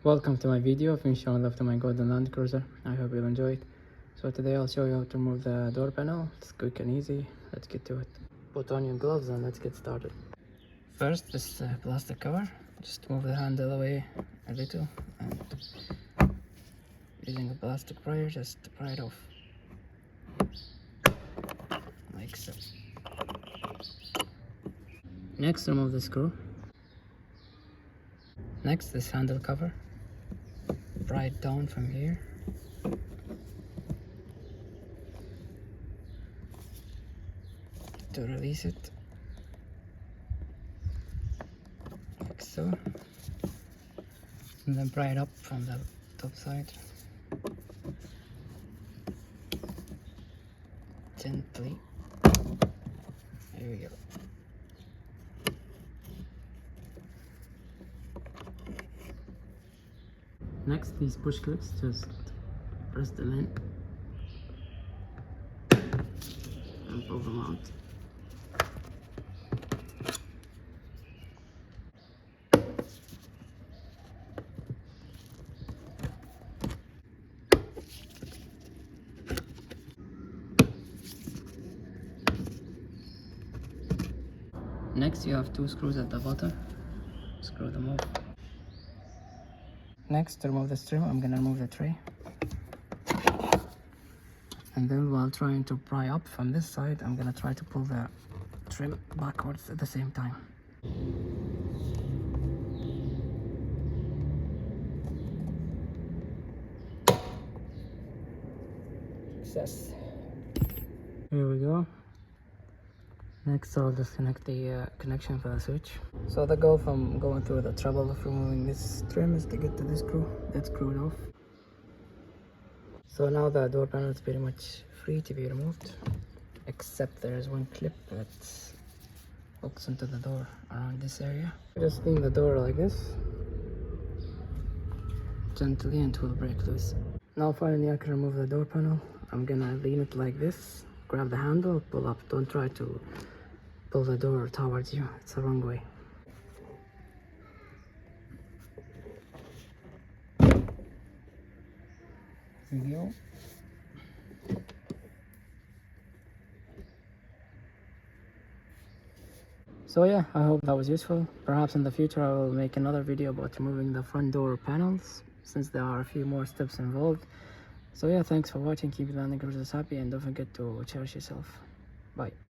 Welcome to my video of me showing love to my golden Land Cruiser. I hope you'll enjoy it. So today I'll show you how to remove the door panel. It's quick and easy. Let's get to it. Put on your gloves and let's get started. First, this plastic cover. Just move the handle away a little and using a plastic pry, just pry it off. Like so. Next, remove the screw. Next, this handle cover. Pry it down from here. To release it. Like so. And then pry it up from the top side. Gently. There we go. Next, these push clips, just press them in and pull them out. Next, you have two screws at the bottom. Screw them off. Next, to remove the trim, I'm gonna remove the tray. And then while trying to pry up from this side, I'm gonna try to pull the trim backwards at the same time. Success. Here we go. Next, I'll disconnect the connection for the switch. So the goal from going through the trouble of removing this trim is to get to this screw that's screwed off. So now the door panel is pretty much free to be removed, except there is one clip that hooks into the door around this area. Just lean the door like this, gently, and it will break loose. Now finally I can remove the door panel. I'm gonna lean it like this, grab the handle, pull up. Don't try to pull the door towards you, it's the wrong way. There we go. So yeah, I hope that was useful. Perhaps in the future I will make another video about removing the front door panels, since there are a few more steps involved. So yeah, thanks for watching. Keep landing cruisers happy and don't forget to cherish yourself. Bye.